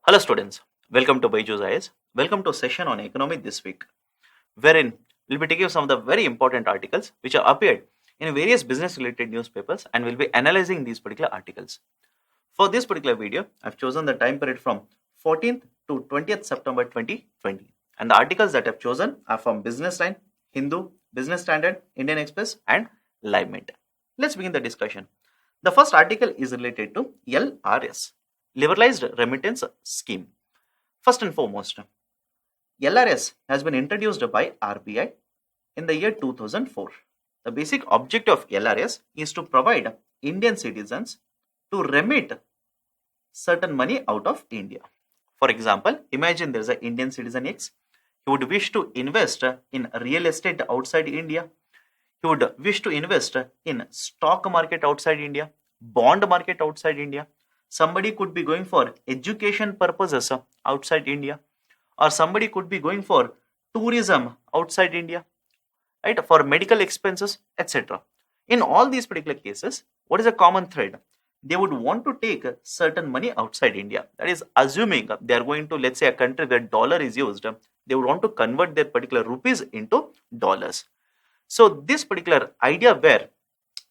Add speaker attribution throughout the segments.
Speaker 1: Hello students, welcome to BYJU'S IAS. Welcome to a session on economy this week, wherein we'll be taking some of the very important articles which have appeared in various business related newspapers and we'll be analyzing these particular articles. For this particular video, I've chosen the time period from 14th to 20th September 2020 and the articles that I've chosen are from Business Line, Hindu, Business Standard, Indian Express and Live Mint. Let's begin the discussion. The first article is related to LRS. Liberalized Remittance Scheme. First and foremost, LRS has been introduced by RBI in the year 2004. The basic objective of LRS is to provide Indian citizens to remit certain money out of India. For example, imagine there is an Indian citizen X. He would wish to invest in real estate outside India. He would wish to invest in stock market outside India, bond market outside India. Somebody could be going for education purposes outside India, or somebody could be going for tourism outside India, right? For medical expenses, etc. In all these particular cases, what is a common thread? They would want to take certain money outside India. That is, assuming they are going to, let's say, a country where dollar is used, they would want to convert their particular rupees into dollars. So this particular idea where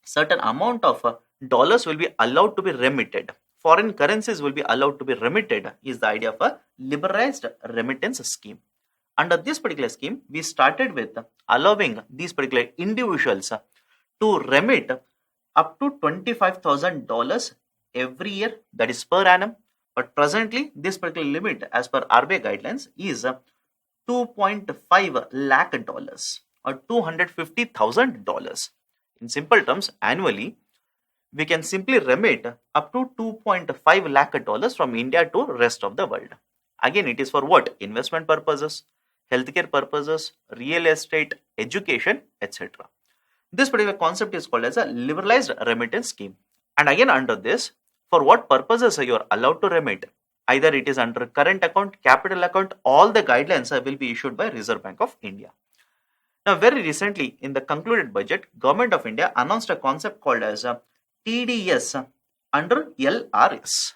Speaker 1: certain amount of dollars will be allowed to be remitted, foreign currencies will be allowed to be remitted, is the idea of a liberalized remittance scheme. Under this particular scheme, we started with allowing these particular individuals to remit up to $25,000 every year, that is per annum. But presently, this particular limit as per RBI guidelines is $2.5 lakh or $250,000. In simple terms, annually, we can simply remit up to $2.5 lakh from India to rest of the world. Again, it is for what? Investment purposes, healthcare purposes, real estate, education, etc. This particular concept is called as a liberalized remittance scheme. And again, under this, for what purposes you are allowed to remit? Either it is under current account, capital account, all the guidelines will be issued by Reserve Bank of India. Now, very recently, in the concluded budget, Government of India announced a concept called as TDS under LRS.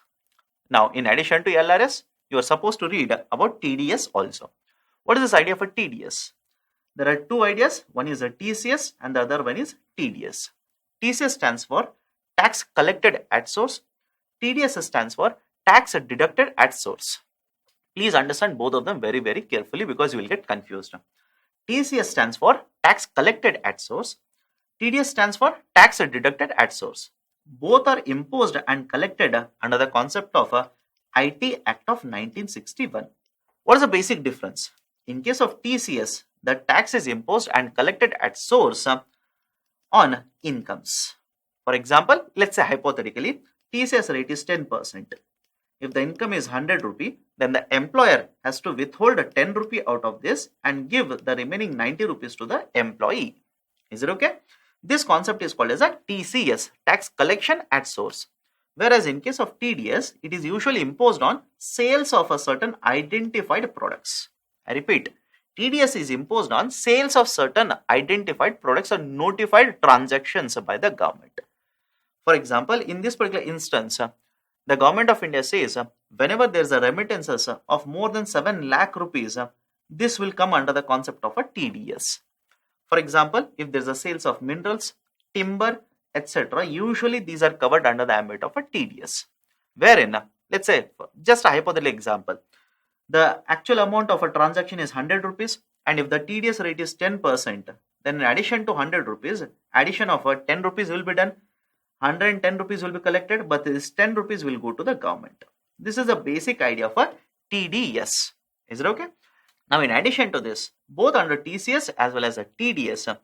Speaker 1: Now, in addition to LRS, you are supposed to read about TDS also. What is this idea for TDS? There are two ideas. One is a TCS and the other one is TDS. TCS stands for tax collected at source. TDS stands for tax deducted at source. Please understand both of them very, very carefully because you will get confused. TCS stands for tax collected at source. TDS stands for tax deducted at source. Both are imposed and collected under the concept of IT Act of 1961. What is the basic difference? In case of TCS, the tax is imposed and collected at source on incomes. For example, let's say hypothetically, TCS rate is 10%. If the income is 100 rupee, then the employer has to withhold 10 rupee out of this and give the remaining 90 rupees to the employee. Is it okay? This concept is called as a TCS, tax collection at source. Whereas in case of TDS, it is usually imposed on sales of a certain identified products. I repeat, TDS is imposed on sales of certain identified products or notified transactions by the government. For example, in this particular instance, the Government of India says whenever there is a remittances of more than 7 lakh rupees, this will come under the concept of a TDS. For example, if there is a sales of minerals, timber, etc., usually these are covered under the ambit of a TDS. Wherein, let's say, just a hypothetical example, the actual amount of a transaction is 100 rupees and if the TDS rate is 10%, then in addition to 100 rupees, addition of 10 rupees will be done, 110 rupees will be collected, but this 10 rupees will go to the government. This is the basic idea of a TDS. Is it okay? Now, in addition to this, both under TCS as well as a TDS,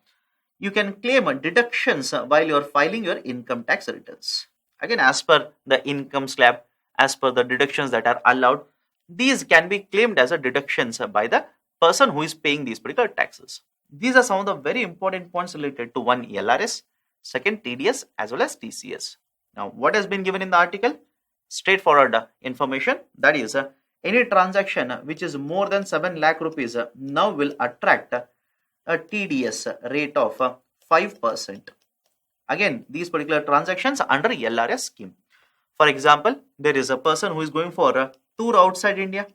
Speaker 1: you can claim deductions while you are filing your income tax returns. Again, as per the income slab, as per the deductions that are allowed, these can be claimed as a deductions by the person who is paying these particular taxes. These are some of the very important points related to one LRS, second TDS as well as TCS. Now, what has been given in the article? Straightforward information, that is any transaction which is more than 7 lakh rupees now will attract a TDS rate of 5%. Again, these particular transactions under LRS scheme. For example, there is a person who is going for tour outside India,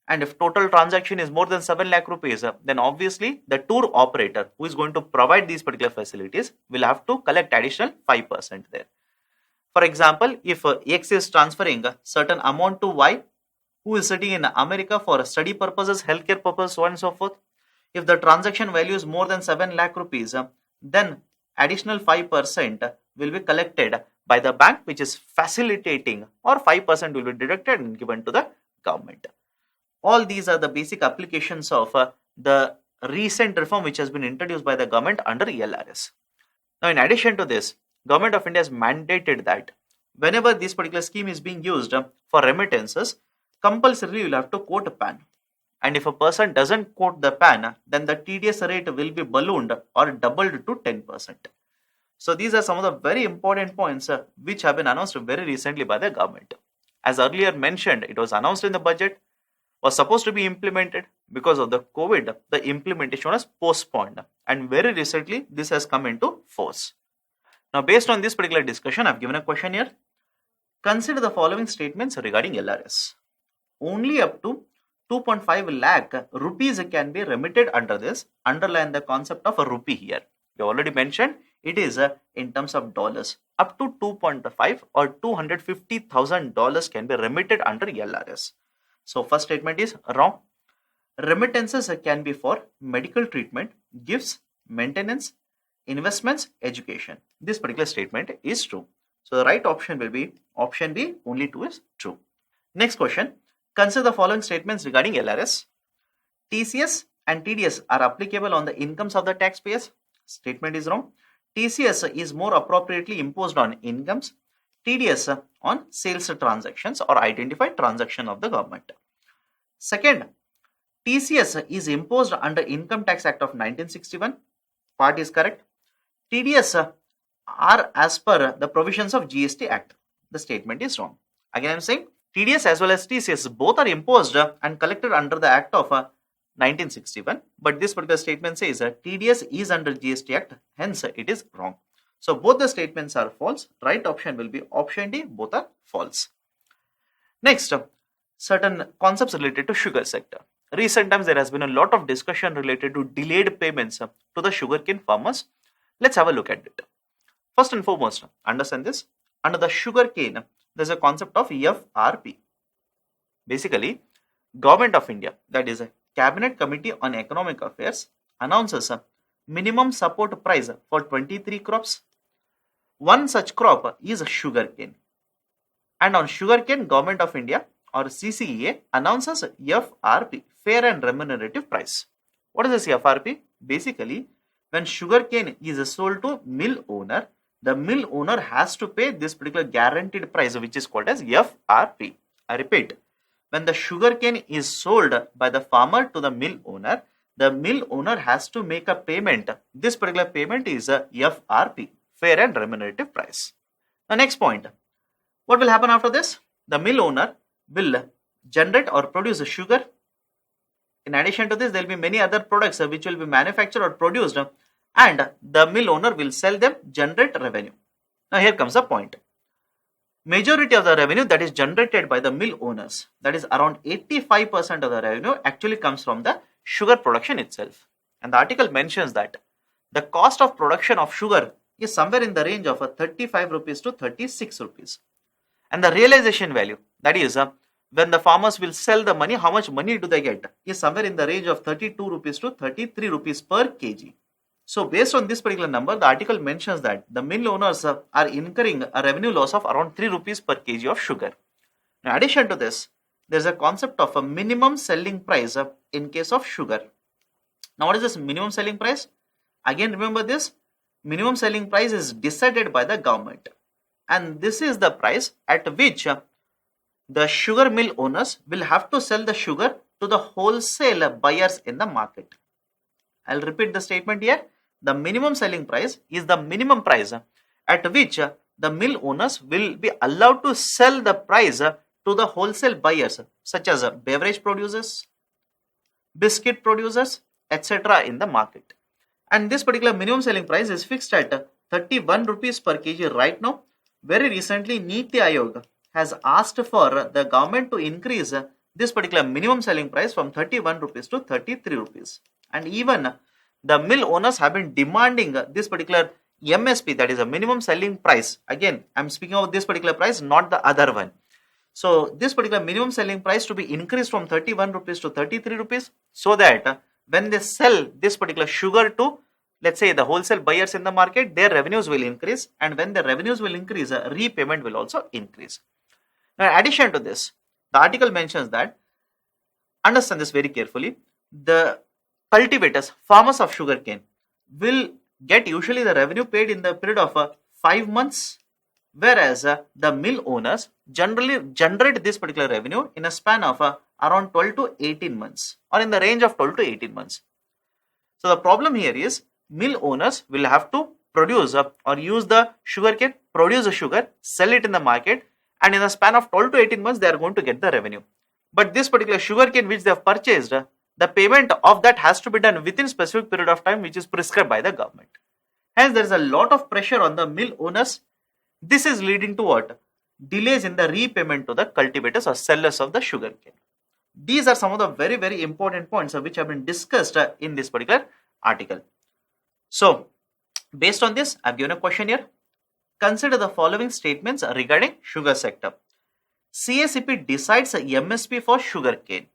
Speaker 1: and if total transaction is more than 7 lakh rupees, then obviously the tour operator who is going to provide these particular facilities will have to collect additional 5% there. For example, if X is transferring a certain amount to Y, who is sitting in America for study purposes, healthcare purposes, so on and so forth, if the transaction value is more than 7 lakh rupees, then additional 5% will be collected by the bank which is facilitating, or 5% will be deducted and given to the government. All these are the basic applications of the recent reform which has been introduced by the government under LRS. Now, in addition to this, Government of India has mandated that whenever this particular scheme is being used for remittances, compulsorily you will have to quote a PAN. And if a person doesn't quote the PAN, then the TDS rate will be ballooned or doubled to 10%. So these are some of the very important points which have been announced very recently by the government. As earlier mentioned, it was announced in the budget, was supposed to be implemented. Because of the COVID, the implementation was postponed, and very recently this has come into force. Now, based on this particular discussion, I've given a question here. Consider the following statements regarding LRS. Only up to 2.5 lakh rupees can be remitted under this. Underline the concept of a rupee here. We already mentioned it is in terms of dollars. Up to 2.5 or $250,000 can be remitted under LRS. So first statement is wrong. Remittances can be for medical treatment, gifts, maintenance, investments, education. This particular statement is true. So the right option will be option B, only 2 is true. Next question. Consider the following statements regarding LRS. TCS and TDS are applicable on the incomes of the taxpayers. Statement is wrong. TCS is more appropriately imposed on incomes. TDS on sales transactions or identified transaction of the government. Second, TCS is imposed under Income Tax Act of 1961. Part is correct. TDS are as per the provisions of GST Act. The statement is wrong. Again, I am saying TDS as well as TCS both are imposed and collected under the Act of 1961. But this particular statement says TDS is under GST Act. Hence, it is wrong. So both the statements are false. Right option will be option D. Both are false. Next, certain concepts related to sugar sector. Recent times there has been a lot of discussion related to delayed payments to the sugarcane farmers. Let's have a look at it. First and foremost, understand this. Under the sugarcane, there's a concept of FRP. Basically, Government of India, that is a Cabinet Committee on Economic Affairs, announces a minimum support price for 23 crops. One such crop is sugarcane. And on sugarcane, Government of India or CCEA announces FRP, fair and remunerative price. What is this FRP? Basically, when sugarcane is sold to mill owner, the mill owner has to pay this particular guaranteed price which is called as FRP. I repeat, when the sugarcane is sold by the farmer to the mill owner has to make a payment. This particular payment is a FRP, fair and remunerative price. The next point, what will happen after this? The mill owner will generate or produce sugar. In addition to this, there will be many other products which will be manufactured or produced, and the mill owner will sell them, generate revenue. Now here comes the point. Majority of the revenue that is generated by the mill owners, that is around 85% of the revenue, actually comes from the sugar production itself. And the article mentions that the cost of production of sugar is somewhere in the range of 35 rupees to 36 rupees. And the realization value, that is when the farmers will sell the money, how much money do they get, is somewhere in the range of 32 rupees to 33 rupees per kg. So based on this particular number, the article mentions that the mill owners are incurring a revenue loss of around 3 rupees per kg of sugar. In addition to this, there is a concept of a minimum selling price in case of sugar. Now what is this minimum selling price? Again, remember this, minimum selling price is decided by the government. And this is the price at which the sugar mill owners will have to sell the sugar to the wholesale buyers in the market. I'll repeat the statement here. The minimum selling price is the minimum price at which the mill owners will be allowed to sell the price to the wholesale buyers such as beverage producers, biscuit producers, etc. in the market. And this particular minimum selling price is fixed at 31 rupees per kg right now. Very recently, Niti Aayog has asked for the government to increase this particular minimum selling price from 31 rupees to 33 rupees. And even the mill owners have been demanding this particular MSP, that is a minimum selling price. Again, I'm speaking of this particular price, not the other one. So this particular minimum selling price to be increased from 31 rupees to 33 rupees so that when they sell this particular sugar to, let's say, the wholesale buyers in the market, their revenues will increase, and when the revenues will increase, repayment will also increase. Now, in addition to this, the article mentions that, understand this very carefully, the cultivators, farmers of sugarcane will get usually the revenue paid in the period of 5 months, whereas the mill owners generally generate this particular revenue in a span of around 12 to 18 months or in the range of 12 to 18 months. So the problem here is mill owners will have to produce or use the sugarcane, produce the sugar, sell it in the market, and in a span of 12 to 18 months they are going to get the revenue. But this particular sugarcane which they have purchased, the payment of that has to be done within specific period of time which is prescribed by the government. Hence there is a lot of pressure on the mill owners. This is leading to what? Delays in the repayment to the cultivators or sellers of the sugarcane. These are some of the very, very important points which have been discussed in this particular article. So, based on this, I have given a question here. Consider the following statements regarding sugar sector. CSEP decides a MSP for sugarcane.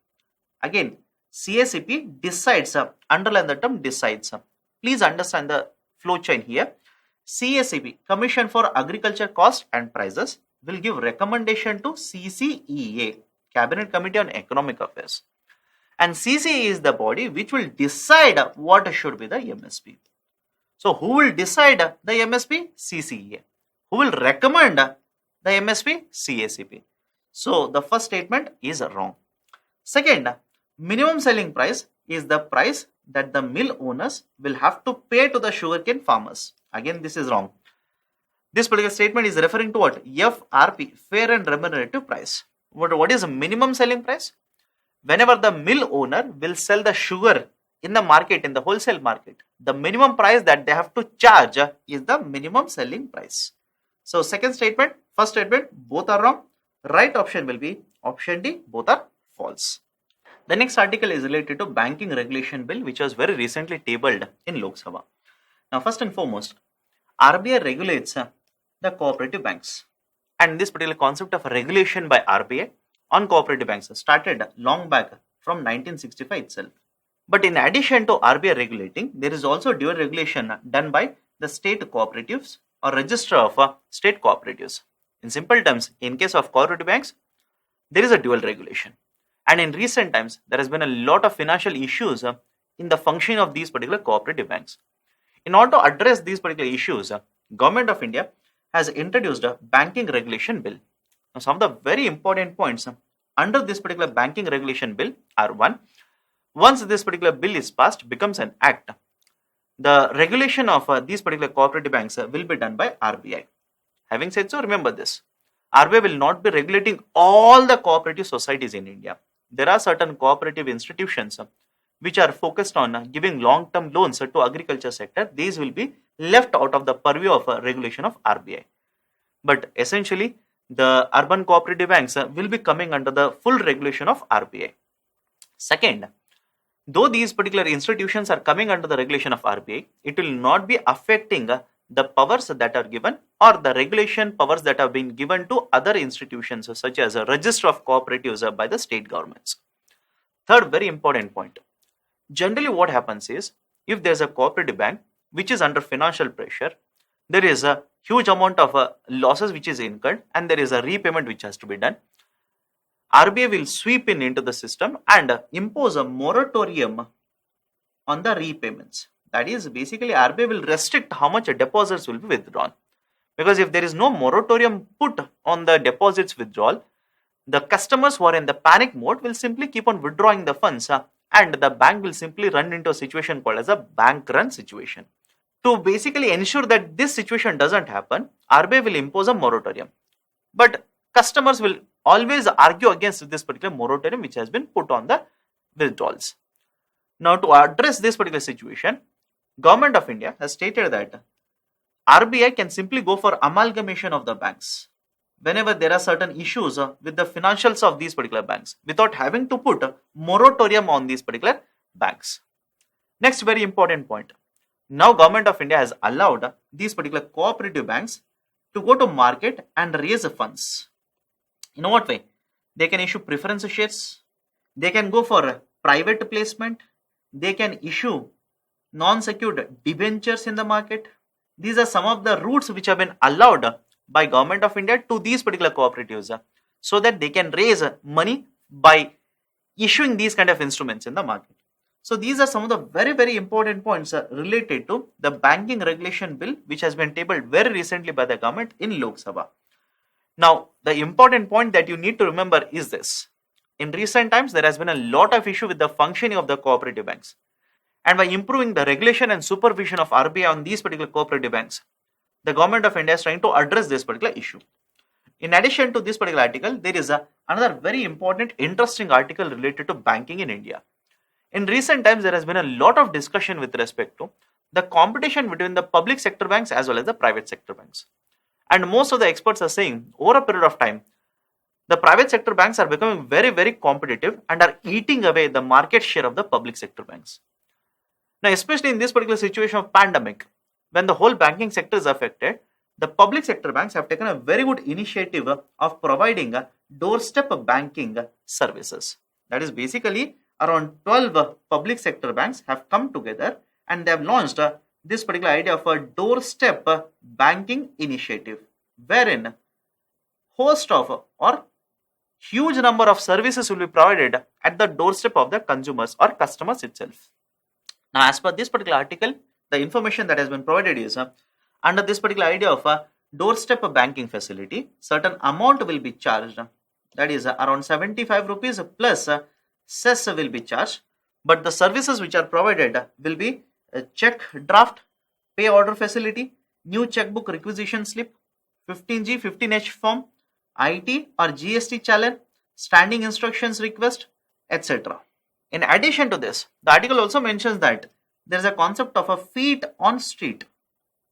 Speaker 1: Again, CSEP decides, underline the term decides. Please understand the flow chain here. CSEP, Commission for Agriculture Cost and Prices, will give recommendation to CCEA, Cabinet Committee on Economic Affairs. And CCEA is the body which will decide what should be the MSP. So, who will decide the MSP? CCEA. Who will recommend the MSP? CSEP. So, the first statement is wrong. Second, minimum selling price is the price that the mill owners will have to pay to the sugarcane farmers. Again, this is wrong. This particular statement is referring to what? FRP, fair and remunerative price. What is a minimum selling price? Whenever the mill owner will sell the sugar in the market, in the wholesale market, the minimum price that they have to charge is the minimum selling price. So, second statement, first statement, both are wrong. Right option will be option D, both are false. The next article is related to Banking Regulation Bill, which was very recently tabled in Lok Sabha. Now, first and foremost, RBI regulates the cooperative banks. And this particular concept of regulation by RBI on cooperative banks started long back from 1965 itself. But in addition to RBI regulating, there is also dual regulation done by the state cooperatives or register of state cooperatives. In simple terms, in case of cooperative banks, there is a dual regulation. And in recent times, there has been a lot of financial issues in the functioning of these particular cooperative banks. In order to address these particular issues, Government of India has introduced a banking regulation bill. Now, some of the very important points under this particular banking regulation bill are: one, once this particular bill is passed, becomes an act, the regulation of these particular cooperative banks will be done by RBI. Having said so, remember this, RBI will not be regulating all the cooperative societies in India. There are certain cooperative institutions which are focused on giving long-term loans to agriculture sector. These will be left out of the purview of regulation of RBI. But essentially, the urban cooperative banks will be coming under the full regulation of RBI. Second, though these particular institutions are coming under the regulation of RBI, it will not be affecting the powers that are given or the regulation powers that have been given to other institutions such as a register of cooperatives by the state governments. Third, very important point. Generally what happens is, if there is a cooperative bank which is under financial pressure, there is a huge amount of losses which is incurred and there is a repayment which has to be done. RBI will sweep in into the system and impose a moratorium on the repayments. That is, basically RBI will restrict how much deposits will be withdrawn. Because if there is no moratorium put on the deposits withdrawal, the customers who are in the panic mode will simply keep on withdrawing the funds and the bank will simply run into a situation called as a bank run situation. To basically ensure that this situation doesn't happen, RBI will impose a moratorium. But customers will always argue against this particular moratorium which has been put on the withdrawals. Now, to address this particular situation, Government of India has stated that RBI can simply go for amalgamation of the banks. whenever there are certain issues with the financials of these particular banks without having to put a moratorium on these particular banks. Next very important point. Now Government of India has allowed these particular cooperative banks to go to market and raise funds. In what way? They can issue preference shares, they can go for private placement, they can issue non-secured debentures in the market. These are some of the routes which have been allowed by Government of India to these particular cooperatives so that they can raise money by issuing these kind of instruments in the market. So these are some of the very important points related to the banking regulation bill which has been tabled very recently by the government in Lok Sabha. Now the important point that you need to remember is this. In recent times there has been a lot of issue with the functioning of the cooperative banks, and by improving the regulation and supervision of RBI on these particular cooperative banks, the Government of India is trying to address this particular issue. In addition to this particular article, there is another very important interesting article related to banking in India. In recent times, there has been a lot of discussion with respect to the competition between the public sector banks as well as the private sector banks. And most of the experts are saying over a period of time, the private sector banks are becoming very competitive and are eating away the market share of the public sector banks. Now, especially in this particular situation of pandemic, when the whole banking sector is affected, the public sector banks have taken a very good initiative of providing doorstep banking services. That is basically around 12 public sector banks have come together and they have launched this particular idea of a doorstep banking initiative, wherein host of or huge number of services will be provided at the doorstep of the consumers or customers itself. Now, as per this particular article, the information that has been provided is under this particular idea of a doorstep banking facility, certain amount will be charged. That is around 75 rupees plus cess will be charged. But the services which are provided will be a check draft, pay order facility, new checkbook requisition slip, 15G, 15H form, IT or GST challenge, standing instructions request, etc. In addition to this, the article also mentions that there is a concept of a feet on street.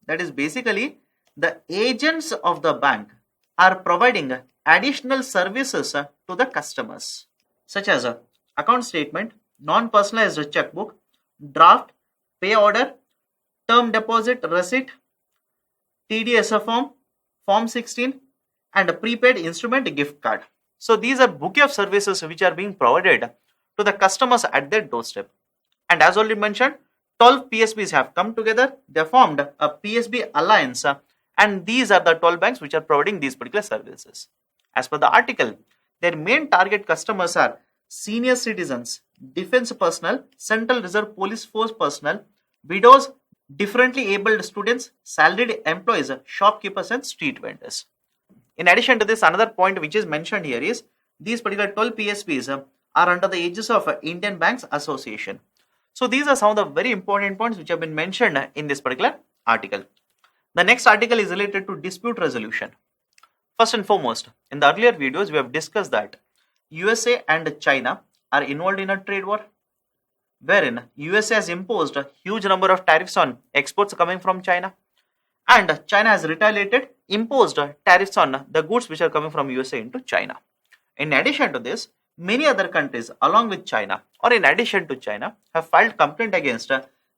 Speaker 1: That is basically the agents of the bank are providing additional services to the customers, such as account statement, non-personalized checkbook, draft, pay order, term deposit receipt, TDS form, form 16, and a prepaid instrument gift card. So these are bouquet of services which are being provided to the customers at their doorstep. And as already mentioned, 12 PSBs have come together. They formed a PSB alliance, and these are the 12 banks which are providing these particular services. As per the article, their main target customers are senior citizens, defense personnel, Central Reserve Police Force personnel, widows, differently abled students, salaried employees, shopkeepers and street vendors. In addition to this, another point which is mentioned here is these particular 12 PSBs are under the aegis of Indian Banks Association. So these are some of the very important points which have been mentioned in this particular article. The next article is related to dispute resolution. First and foremost, in the earlier videos, we have discussed that USA and China are involved in a trade war, wherein USA has imposed a huge number of tariffs on exports coming from China, and China has retaliated, imposed tariffs on the goods which are coming from USA into China. In addition to this, many other countries along with China or in addition to China have filed complaint against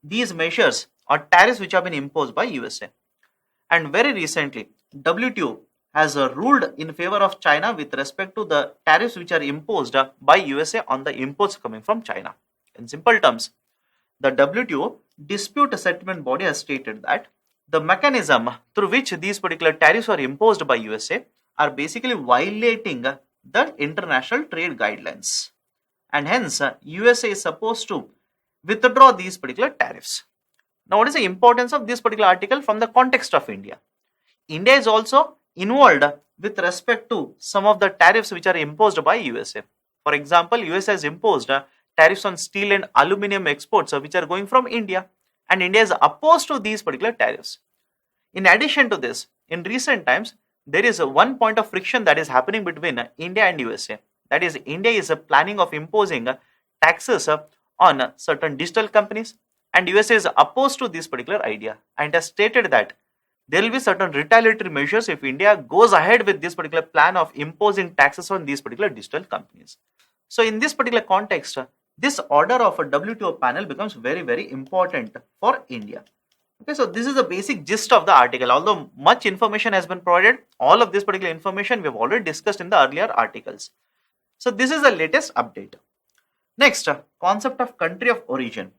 Speaker 1: these measures or tariffs which have been imposed by USA. And very recently, WTO has ruled in favor of China with respect to the tariffs which are imposed by USA on the imports coming from China. In simple terms, the WTO dispute settlement body has stated that the mechanism through which these particular tariffs are imposed by USA are basically violating the international trade guidelines, and hence USA is supposed to withdraw these particular tariffs. Now, what is the importance of this particular article from the context of India? India is also involved with respect to some of the tariffs which are imposed by USA. For example, USA has imposed tariffs on steel and aluminum exports which are going from India, and India is opposed to these particular tariffs. In addition to this, in recent times, there is one point of friction that is happening between India and USA. That is, India is planning of imposing taxes on certain digital companies, and USA is opposed to this particular idea and has stated that there will be certain retaliatory measures if India goes ahead with this particular plan of imposing taxes on these particular digital companies. So in this particular context, this order of a WTO panel becomes very, very important for India. Okay, so this is the basic gist of the article. Although much information has been provided, all of this particular information we have already discussed in the earlier articles. So this is the latest update. Next, concept of country of origin.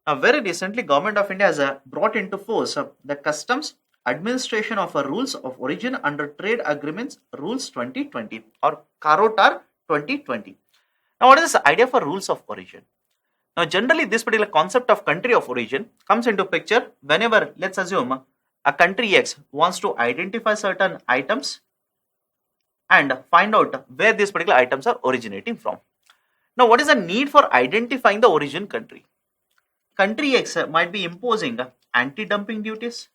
Speaker 1: Now, very recently, Government of India has brought into force the Customs Administration of Rules of Origin under Trade Agreements Rules 2020 or Carotar 2020. Now, what is this idea for rules of origin? Now, generally, this particular concept of country of origin comes into picture whenever, let's assume, a country X wants to identify certain items and find out where these particular items are originating from. Now, what is the need for identifying the origin country? Country X might be imposing anti-dumping duties,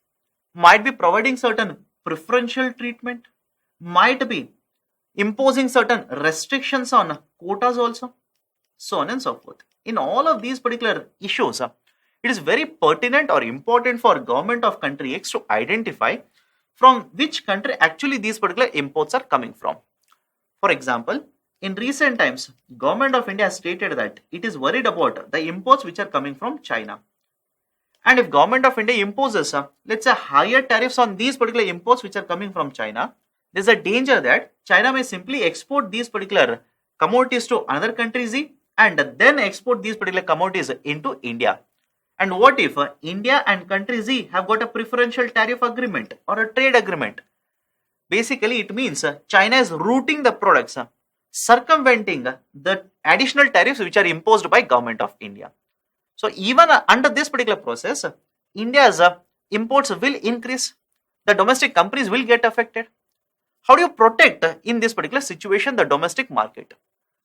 Speaker 1: might be providing certain preferential treatment, might be imposing certain restrictions on quotas also, so on and so forth. In all of these particular issues, it is very pertinent or important for government of country X to identify from which country actually these particular imports are coming from. For example, in recent times, Government of India has stated that it is worried about the imports which are coming from China. And if Government of India imposes, let's say, higher tariffs on these particular imports which are coming from China, there is a danger that China may simply export these particular commodities to another country Z and then export these particular commodities into India. And what if India and country Z have got a preferential tariff agreement or a trade agreement? Basically, it means China is routing the products, circumventing the additional tariffs which are imposed by Government of India. So even under this particular process, India's imports will increase. The domestic companies will get affected. How do you protect in this particular situation the domestic market?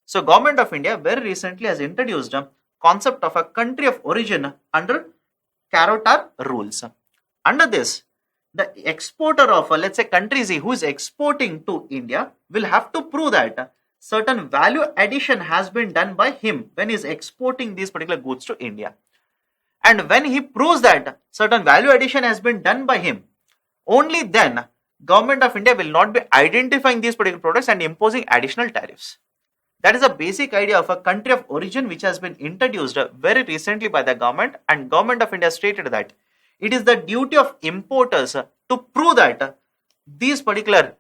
Speaker 1: So Government of India very recently has introduced a concept of a country of origin under Carotar rules. Under this, the exporter of, let's say, country Z who is exporting to India will have to prove that certain value addition has been done by him when he is exporting these particular goods to India. And when he proves that certain value addition has been done by him, only then Government of India will not be identifying these particular products and imposing additional tariffs. That is a basic idea of a country of origin which has been introduced very recently by the government, and Government of India stated that it is the duty of importers to prove that these particular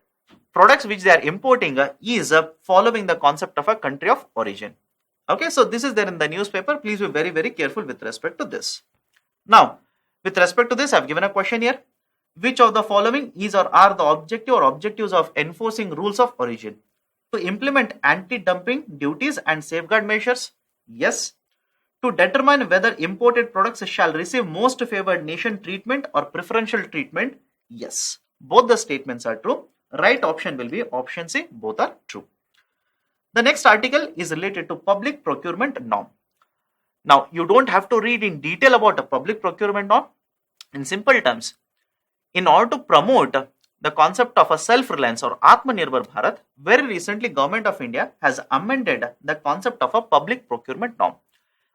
Speaker 1: products which they are importing is following the concept of a country of origin. Okay, so this is there in the newspaper. Please be very, very careful with respect to this. Now, with respect to this, I have given a question here. Which of the following is or are the objective or objectives of enforcing rules of origin? To implement anti-dumping duties and safeguard measures? Yes. To determine whether imported products shall receive most favored nation treatment or preferential treatment? Yes. Both the statements are true. Right option will be option C. Both are true. The next article is related to public procurement norm. Now, you don't have to read in detail about a public procurement norm. In simple terms, in order to promote the concept of a self-reliance or Atmanirbhar Bharat, very recently Government of India has amended the concept of a public procurement norm.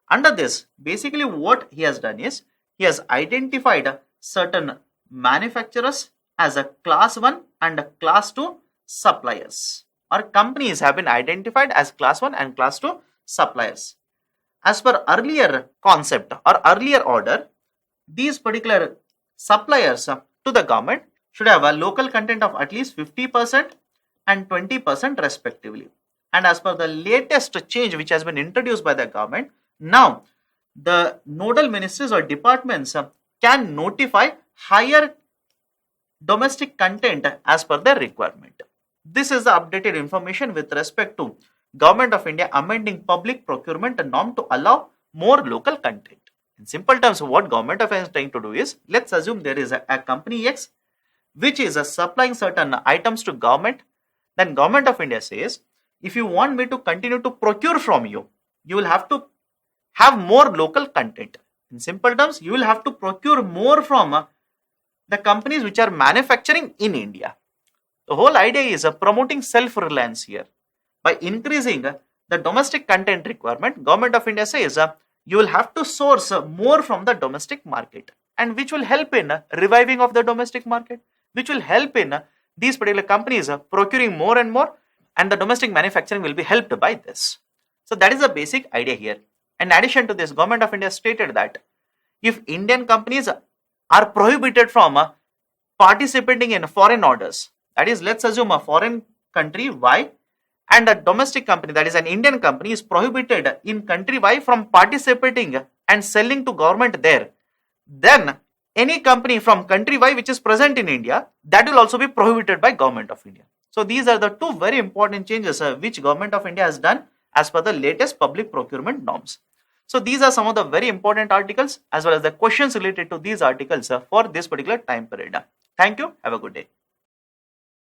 Speaker 1: Under this, basically what he has done is, he has identified certain manufacturers as a class 1 and a class 2 suppliers, or companies have been identified as class 1 and class 2 suppliers. As per earlier concept or earlier order, these particular suppliers to the government should have a local content of at least 50% and 20% respectively. And as per the latest change which has been introduced by the government, now the nodal ministries or departments can notify higher domestic content as per their requirement. This is the updated information with respect to Government of India amending public procurement norm to allow more local content. In simple terms, what Government of India is trying to do is, let's assume there is a company X which is supplying certain items to government. Then Government of India says, if you want me to continue to procure from you, you will have to have more local content. In simple terms, you will have to procure more from the companies which are manufacturing in India. The whole idea is promoting self-reliance here. By increasing the domestic content requirement, Government of India says you will have to source more from the domestic market. and which will help in reviving of the domestic market, which will help in these particular companies procuring more and more, and the domestic manufacturing will be helped by this. So that is the basic idea here. In addition to this, Government of India stated that if Indian companies are prohibited from participating in foreign orders, that is, let's assume a foreign country Y and a domestic company, that is an Indian company, is prohibited in country Y from participating and selling to government there, then any company from country Y which is present in India, that will also be prohibited by Government of India. So these are the two very important changes which Government of India has done as per the latest public procurement norms. So these are some of the very important articles as well as the questions related to these articles for this particular time period. Thank you. Have a good day.